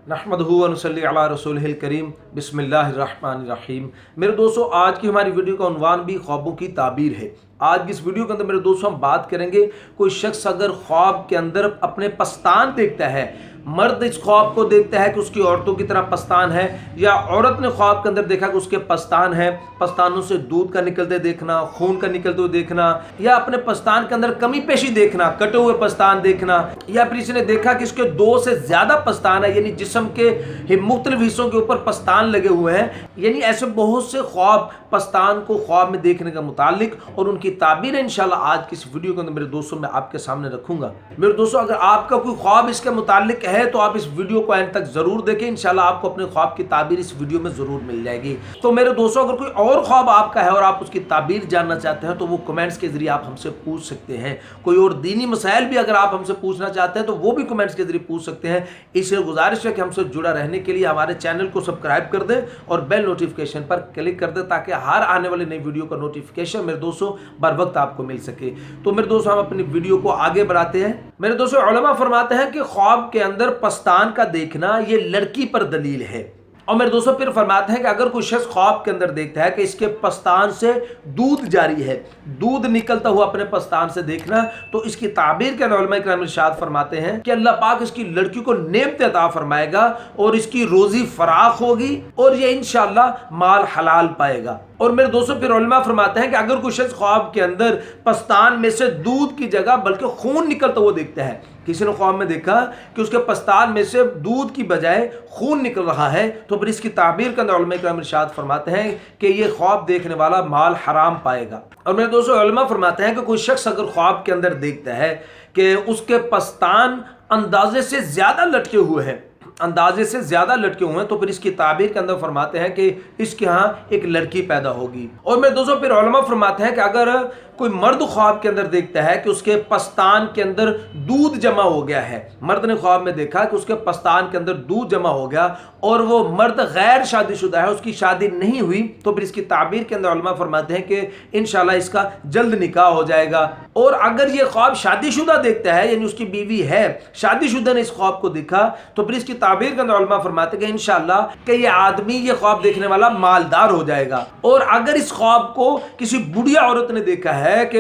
नहमदहू व नसल्ली अला रसूलिहिल करीम बिस्मिल्लाहिर्रहमानिर्रहीम। मेरे दोस्तों, आज की हमारी वीडियो का उन्वान भी ख्वाबों की ताबीर है। आज की इस वीडियो के अंदर मेरे दोस्तों हम बात करेंगे, कोई शख्स अगर ख्वाब के अंदर अपने पस्तान देखता है, मर्द इस ख्वाब को देखता है कि उसकी औरतों की तरह पस्तान है, या औरत ने ख्वाब के अंदर देखा कि उसके पस्तान है, पस्तानों से दूध का निकलते देखना, खून का निकलते हुए देखना, या अपने पस्तान के अंदर कमी पेशी देखना, कटे हुए पस्तान देखना, या फिर इसने देखा कि इसके दो से ज्यादा पस्तान है, यानी जिस्म के मुख्तलिफ हिस्सों के ऊपर पस्तान लगे हुए हैं। यानी ऐसे बहुत से ख्वाब पस्तान को ख्वाब में देखने का मुतालिक और उनकी ताबीर इंशाल्लाह आज की इस वीडियो के अंदर मेरे दोस्तों मैं आपके सामने रखूंगा। मेरे दोस्तों, अगर आपका कोई ख्वाब इसके मुतालिक है तो आप इस वीडियो को एंड तक जरूर देखें। इंशाल्लाह आपको अपने ख्वाब की ताबीर इस वीडियो में जरूर मिल जाएगी। तो मेरे दोस्तों, अगर कोई और ख्वाब आपका है और आप उसकी ताबीर जानना चाहते हैं तो वो कमेंट्स के जरिए आप हमसे पूछ सकते हैं। कोई और दीनी मसाइल भी अगर आप हमसे पूछना चाहते हैं तो वो भी कमेंट्स के जरिए पूछ सकते हैं। इसलिए गुजारिश है कि हमसे जुड़ा रहने के लिए हमारे चैनल को सब्सक्राइब कर दें और बेल नोटिफिकेशन पर क्लिक कर दें, ताकि हर आने वाली नई वीडियो का नोटिफिकेशन मेरे दोस्तों बर वक्त आपको मिल सके। तो मेरे दोस्तों, हम अपनी वीडियो को आगे बढ़ाते हैं। मेरे दोस्तों, उलमा फरमाते हैं कि ख्वाब के अंदर पस्तान का देखना ये लड़की पर दलील है। और मेरे दोस्तों फिर फरमाते हैं कि अगर कोई शख्स ख्वाब के अंदर देखता है कि इसके पस्तान से दूध जारी है, दूध निकलता हुआ अपने पस्तान से देखना, तो इसकी ताबीर के अंदर उलमा इकराम इरशाद फरमाते हैं कि अल्लाह पाक इसकी लड़की को नेमत अता फरमाएगा और इसकी रोजी फराख होगी और ये इंशाअल्लाह माल हलाल पाएगा। और मेरे दोस्तों फिर उलमा फरमाते हैं कि अगर कोई शख्स ख्वाब के अंदर पस्तान में से दूध की जगह बल्कि खून निकलता हुआ देखता है, किसी ने ख्वाब में देखा कि उसके पस्तान में से दूध की बजाय खून निकल रहा है, तो फिर इसकी ताबीर के अंदर उलमा इकराम इरशाद फरमाते हैं कि ये ख्वाब देखने वाला माल हराम पाएगा। और मेरे दोस्तों उलमा फरमाते हैं कि कोई शख्स अगर ख्वाब के अंदर देखता है कि उसके पस्तान अंदाजे से ज्यादा लटके हुए हैं, अंदाजे से ज्यादा लटके हुए हैं, तो फिर इसकी ताबीर के अंदर फरमाते हैं कि इसके यहाँ एक लड़की पैदा होगी। और मेरे दोस्तों फिर उलमा फरमाते हैं कि अगर कोई मर्द ख्वाब के अंदर देखता है कि उसके पस्तान के अंदर दूध जमा हो गया है, मर्द ने ख्वाब में देखा कि उसके पस्तान के अंदर दूध जमा हो गया और वो मर्द गैर शादीशुदा है, उसकी शादी नहीं हुई, तो फिर इसकी ताबीर के अंदर उलमा फरमाते हैं कि इंशाल्लाह इसका जल्द निकाह हो जाएगा। और अगर ये ख्वाब शादीशुदा देखता है, यानी उसकी बीवी है, शादीशुदा ने इस ख्वाब को देखा, तो फिर इसकी ताबीर के अंदर उलमा फरमाते हैं कि इंशाल्लाह कि ये आदमी ये ख्वाब देखने वाला मालदार हो जाएगा। और अगर इस ख्वाब को किसी बुढ़िया औरत ने देखा है कि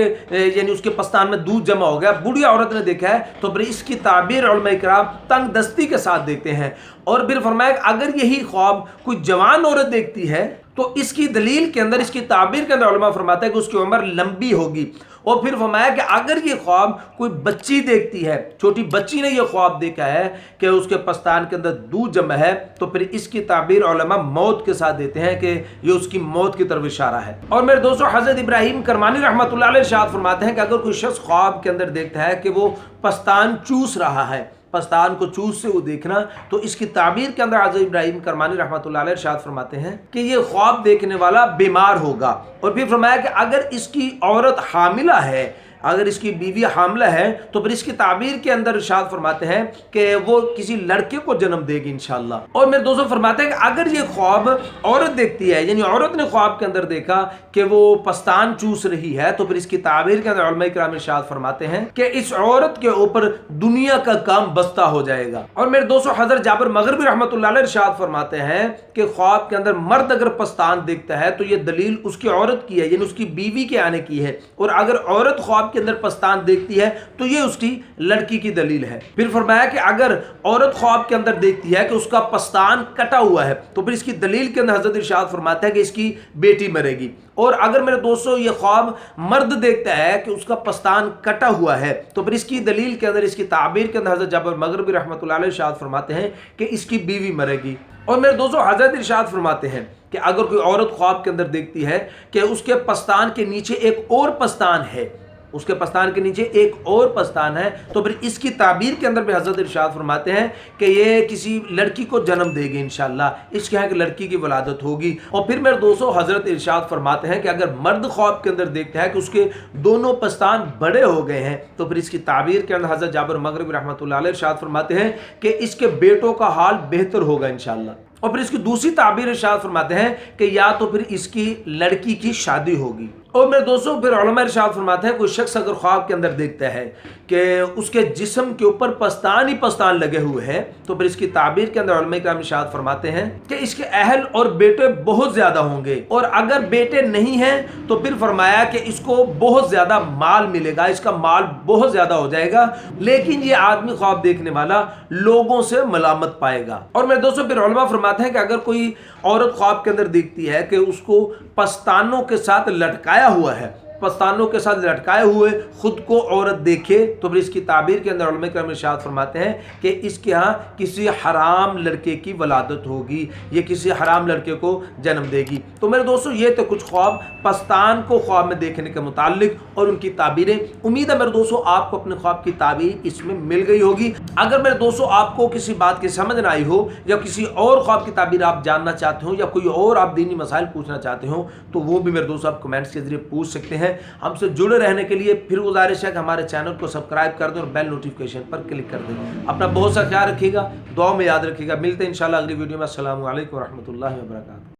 यानी उसके पस्तान में दूध जमा हो गया, बुढ़िया औरत ने देखा है, तो फिर इसकी ताबीर उलमा इकराम तंग दस्ती के साथ देखते हैं। और फिर फरमाया अगर यही ख्वाब कोई जवान औरत देखती है तो इसकी दलील के अंदर, इसकी ताबीर के अंदर उलमा फरमाता है कि उसकी उम्र लंबी होगी। और फिर फरमाया कि अगर ये ख्वाब कोई बच्ची देखती है, छोटी बच्ची ने ये ख्वाब देखा है कि उसके पस्तान के अंदर दूध जमा है, तो फिर इसकी ताबीर उलमा मौत के साथ देते हैं कि ये उसकी मौत की तरफ इशारा है। और मेरे दोस्तों हजरत इब्राहिम करमानी रहमतुल्लाह अलैह इरशाद फरमाते हैं कि अगर कोई शख्स ख्वाब के अंदर देखता है कि वो पस्तान चूस रहा है, पस्तान को चूस से वो देखना, तो इसकी ताबीर के अंदर हज़रत इब्राहिम करमानी रहमतुल्लाह अलैह इरशाद फरमाते हैं कि ये ख्वाब देखने वाला बीमार होगा। और फिर फरमाया कि अगर इसकी औरत हामिला है, अगर इसकी बीवी हामिला है, तो फिर इसकी ताबीर के अंदर इरशाद फरमाते हैं कि वो किसी लड़के को जन्म देगी इंशाअल्लाह। और मेरे दोस्तों फरमाते हैं कि अगर ये ख्वाब औरत देखती है, यानी औरत ने ख्वाब के अंदर देखा कि वो पस्तान चूस रही है, तो फिर इसकी ताबीर के अंदर उलमा इकराम इरशाद फरमाते हैं कि इस औरत के ऊपर दुनिया का काम बस्ता हो जाएगा। और मेरे दोस्तों हजरत जाबिर मगरिबी रहमतुल्लाह अलैह इरशाद फरमाते हैं कि ख्वाब के अंदर मर्द अगर पस्तान देखता है तो ये दलील उसकी औरत की है, यानी उसकी बीवी के आने की है। और अगर औरत ख्वाब के अंदर पस्तान देखती है तो ये उसकी लड़की की दलील है। फिर फरमाया कि अगर औरत ख्वाब के अंदर देखती है कि उसका पस्तान कटा हुआ है, तो फिर इसकी दलील के अंदर हजरत इरशाद फरमाता है कि इसकी बेटी मरेगी। और अगर मेरे दोस्तों ये ख्वाब मर्द देखता है कि उसका पस्तान कटा हुआ है, तो फिर इसकी दलील के अंदर, इसकी ताबीर के अंदर हजरत जाबिर मगरिबी रहमतुल्लाह अलैह इरशाद फरमाते हैं कि इसकी बीवी मरेगी। और मेरे दोस्तों हजरत इरशाद फरमाते हैं कि अगर कोई औरत ख्वाब के अंदर देखती है कि उसके पस्तान के नीचे एक और पस्तान है, उसके पस्तान के नीचे एक और पस्तान है, तो फिर इसकी ताबीर के अंदर भी हजरत इरशाद फरमाते हैं कि ये किसी लड़की को जन्म देगी इंशाअल्लाह, इसके यहाँ की लड़की की वलादत होगी। और फिर मेरे दोस्तों हजरत इरशाद फरमाते हैं कि अगर मर्द ख्वाब के अंदर देखता है कि उसके दोनों पस्तान बड़े हो गए हैं, तो फिर इसकी ताबीर के अंदर हजरत जाबिर मगरिबी रहमतुल्लाह अलैह इरशाद फरमाते हैं कि इसके बेटों का हाल बेहतर होगा इंशाअल्लाह। और फिर इसकी दूसरी ताबीर इरशाद फरमाते हैं कि या तो फिर इसकी लड़की की शादी होगी। اور मेरे दोस्तों फिर उलमा इरशाद फरमाते हैं कोई शख्स अगर ख्वाब के अंदर देखता है कि उसके जिस्म के ऊपर पस्तान ही पस्तान लगे हुए हैं, तो फिर इसकी ताबीर के अंदर उलमा इकराम इरशाद फरमाते हैं कि इसके अहल और बेटे बहुत ज्यादा होंगे, और अगर बेटे नहीं हैं तो फिर फरमाया कि इसको बहुत ज्यादा माल मिलेगा, इसका माल बहुत ज्यादा हो जाएगा, लेकिन ये आदमी ख्वाब देखने वाला लोगों से मलामत पाएगा। और मेरे दोस्तों फिर उलमा फरमाते हैं कि अगर कोई औरत ख्वाब के अंदर देखती है कि उसको पस्तानों के साथ लटकाया हुआ है, पस्तानों के साथ लटकाए हुए खुद को औरत देखे, तो फिर इसकी ताबीर के अंदर उलमा इकराम इरशाद फरमाते हैं कि इसके यहाँ किसी हराम लड़के की वलादत होगी, ये किसी हराम लड़के को जन्म देगी। तो मेरे दोस्तों ये तो कुछ ख्वाब पस्तान को ख्वाब में देखने के मुतालिक और उनकी ताबीरें। उम्मीद है मेरे दोस्तों आपको अपने ख्वाब की ताबीर इसमें मिल गई होगी। अगर मेरे दोस्तों आपको किसी बात की समझ ना आई हो, या किसी और ख्वाब की ताबीर आप जानना चाहते हो, या कोई और आप दीनी मसाइल पूछना चाहते हो, तो वो भी मेरे दोस्तों आप कमेंट्स के जरिए पूछ सकते हैं। हमसे जुड़े रहने के लिए फिर गुजारिश है कि हमारे चैनल को सब्सक्राइब कर दें और बेल नोटिफिकेशन पर क्लिक कर दें। अपना बहुत सा ख्याल रखिएगा, दुआ में याद रखिएगा। मिलते हैं इंशाल्लाह अगली वीडियो में। अस्सलामु अलैकुम व रहमतुल्लाहि व बरकातहू।